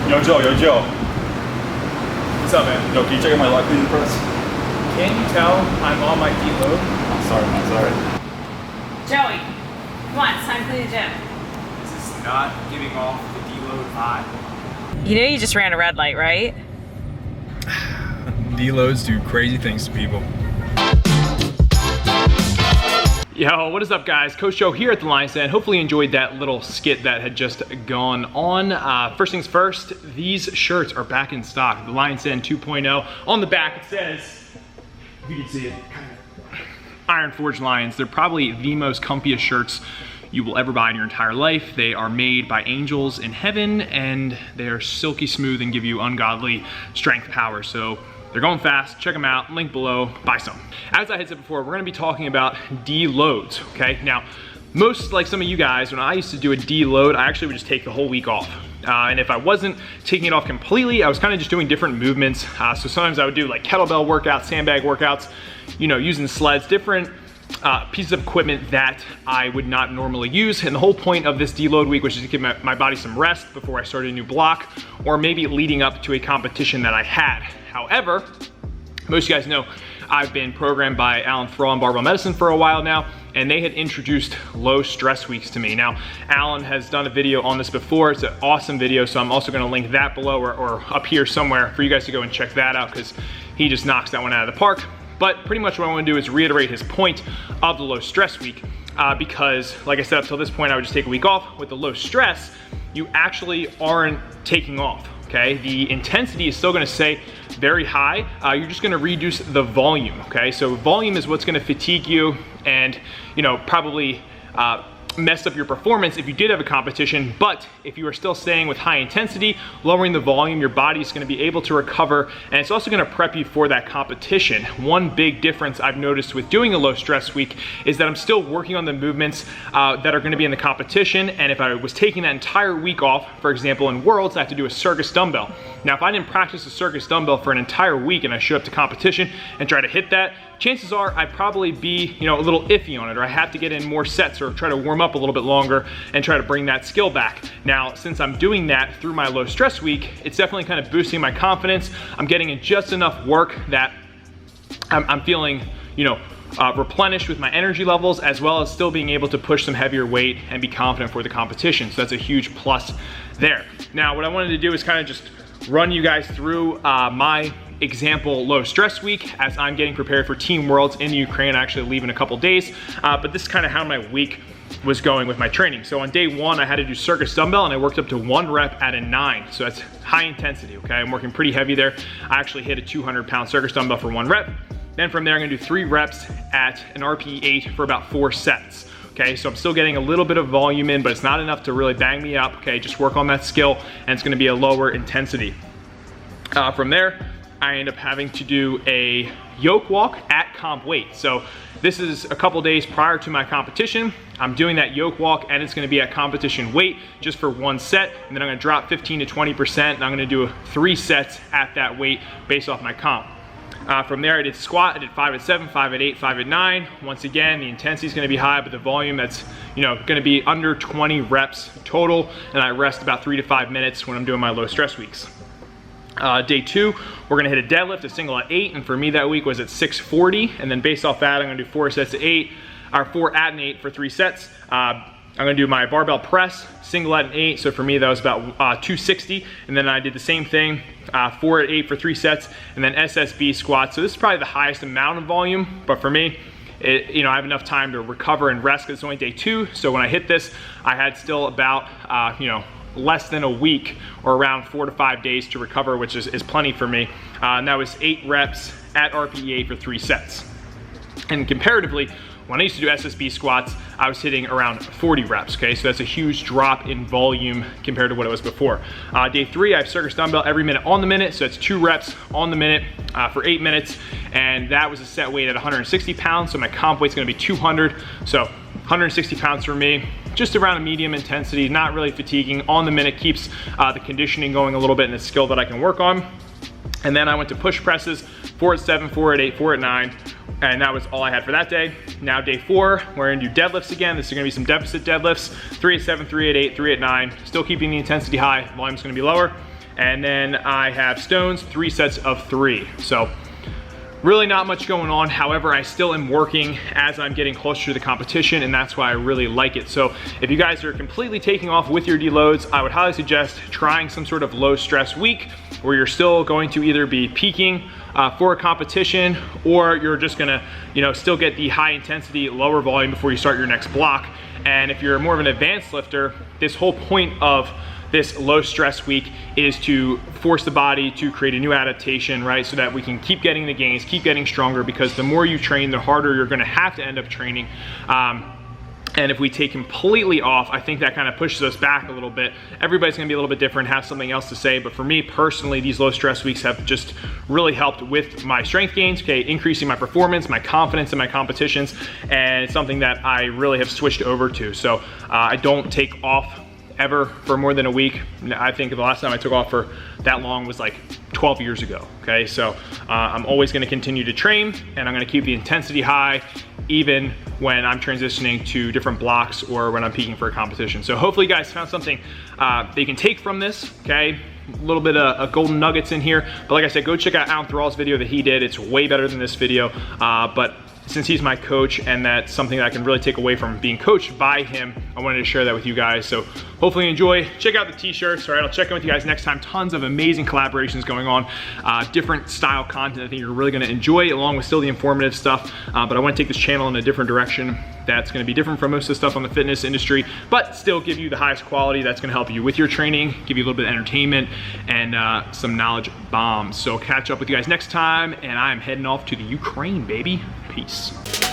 Yo, Joe, yo, Joe. What's up, man? Yo, can you check out my lat cleaning press? Can you tell I'm on my deload? I'm sorry, man, sorry. Joey, come on, it's time to clean the gym. Is this not giving off the deload vibe? You know you just ran a red light, right? Deloads do crazy things to people. Yo, what is up, guys? Coach Joe here at the Lions Den. Hopefully you enjoyed that little skit that had just gone on. First things first, these shirts are back in stock. The Lions Den 2.0. On the back it says, if you can see it, Iron Forge Lions. They're probably the most comfiest shirts you will ever buy in your entire life. They are made by angels in heaven, and they are silky smooth and give you ungodly strength power. So they're going fast. Check them out. Link below. Buy some. As I had said before, we're going to be talking about deloads. Okay. Now, most like some of you guys, when I used to do a deload, I actually would just take the whole week off. And if I wasn't taking it off completely, I was kind of just doing different movements. So sometimes I would do like kettlebell workouts, sandbag workouts, you know, using sleds, different pieces of equipment that I would not normally use. And the whole point of this deload week was just to give my body some rest before I started a new block, or maybe leading up to a competition that I had. However, most of you guys know I've been programmed by Alan from Barbell Medicine for a while now, and they had introduced low stress weeks to me. Now, Alan has done a video on this before. It's an awesome video, so I'm also gonna link that below or up here somewhere for you guys to go and check that out, because he just knocks that one out of the park. But pretty much what I wanna do is reiterate his point of the low stress week, because like I said, up till this point, I would just take a week off. With the low stress, you actually aren't taking off. Okay, the intensity is still gonna stay very high. You're just gonna reduce the volume, okay? So volume is what's gonna fatigue you and, you know, probably mess up your performance if you did have a competition. But if you are still staying with high intensity, lowering the volume, your body's gonna be able to recover, and it's also gonna prep you for that competition. One big difference I've noticed with doing a low stress week is that I'm still working on the movements that are gonna be in the competition. And if I was taking that entire week off, for example, in Worlds, I have to do a circus dumbbell. Now, if I didn't practice a circus dumbbell for an entire week and I show up to competition and try to hit that, chances are I'd probably be, you know, a little iffy on it, or I have to get in more sets or try to warm up a little bit longer and try to bring that skill back. Now, since I'm doing that through my low stress week, it's definitely kind of boosting my confidence. I'm getting in just enough work that I'm feeling, you know, replenished with my energy levels, as well as still being able to push some heavier weight and be confident for the competition. So that's a huge plus there. Now, what I wanted to do is kind of just run you guys through my example low stress week as I'm getting prepared for Team Worlds in Ukraine. I actually leave in a couple days, but this is kind of how my week was going with my training. So on day one, I had to do circus dumbbell, and I worked up to 1 rep at a 9. So that's high intensity, okay? I'm working pretty heavy there. I actually hit a 200-pound circus dumbbell for 1 rep. Then from there, I'm gonna do 3 reps at an RPE 8 for about 4 sets. Okay, so I'm still getting a little bit of volume in, but it's not enough to really bang me up. Okay, just work on that skill, and it's gonna be a lower intensity. From there, I end up having to do a yoke walk at comp weight. So this is a couple days prior to my competition. I'm doing that yoke walk, and it's gonna be at competition weight just for 1 set, and then I'm gonna drop 15 to 20%, and I'm gonna do 3 sets at that weight based off my comp. From there, I did squat. I did 5 at 7, 5 at 8, 5 at 9. Once again, the intensity is going to be high, but the volume, that's, you know, going to be under 20 reps total, and I rest about 3 to 5 minutes when I'm doing my low stress weeks. Day 2, we're going to hit a deadlift, a single at 8, and for me that week was at 640, and then based off that, I'm going to do 4 sets at 8, or 4 at an 8 for 3 sets. I'm gonna do my barbell press, single at an 8, so for me that was about 260, and then I did the same thing, 4 at 8 for 3 sets, and then SSB squat. So this is probably the highest amount of volume, but for me, you know, I have enough time to recover and rest because it's only day 2, so when I hit this, I had still about, you know, less than a week, or around 4 to 5 days to recover, which is plenty for me. And that was 8 reps at RPE 8 for 3 sets. And comparatively, when I used to do SSB squats, I was hitting around 40 reps, okay? So that's a huge drop in volume compared to what it was before. Day 3, I have circus dumbbell every minute on the minute, so that's 2 reps on the minute for 8 minutes, and that was a set weight at 160 pounds, so my comp weight's gonna be 200, so 160 pounds for me, just around a medium intensity, not really fatiguing. On the minute keeps the conditioning going a little bit, and the skill that I can work on. And then I went to push presses, 4 at 7, 4 at 8, 4 at 9, and that was all I had for that day. Now day 4, we're gonna do deadlifts again. This is gonna be some deficit deadlifts, 3 at 7, 3 at 8, 3 at 9, still keeping the intensity high, volume's gonna be lower. And then I have stones, 3 sets of 3. So really not much going on. However, I still am working as I'm getting closer to the competition, and that's why I really like it. So if you guys are completely taking off with your deloads, I would highly suggest trying some sort of low stress week where you're still going to either be peaking for a competition, or you're just gonna, still get the high intensity, lower volume before you start your next block. And if you're more of an advanced lifter, this whole point of this low stress week is to force the body to create a new adaptation, right? So that we can keep getting the gains, keep getting stronger, because the more you train, the harder you're gonna have to end up training. And if we take completely off, I think that kind of pushes us back a little bit. Everybody's gonna be a little bit different, have something else to say, but for me personally, these low stress weeks have just really helped with my strength gains, okay, increasing my performance, my confidence in my competitions, and it's something that I really have switched over to. So I don't take off ever for more than a week. I think the last time I took off for that long was like 12 years ago, okay? So I'm always gonna continue to train, and I'm gonna keep the intensity high even when I'm transitioning to different blocks or when I'm peaking for a competition. So hopefully you guys found something that you can take from this, okay? A little bit of golden nuggets in here, but like I said, go check out Alan Thrall's video that he did. It's way better than this video, but since he's my coach and that's something that I can really take away from being coached by him, I wanted to share that with you guys. So hopefully you enjoy. Check out the t-shirts. All right, I'll check in with you guys next time. Tons of amazing collaborations going on, different style content I think you're really gonna enjoy, along with still the informative stuff. But I wanna take this channel in a different direction that's gonna be different from most of the stuff on the fitness industry, but still give you the highest quality that's gonna help you with your training, give you a little bit of entertainment, and some knowledge bombs. So catch up with you guys next time, and I'm heading off to the Ukraine, baby. Peace.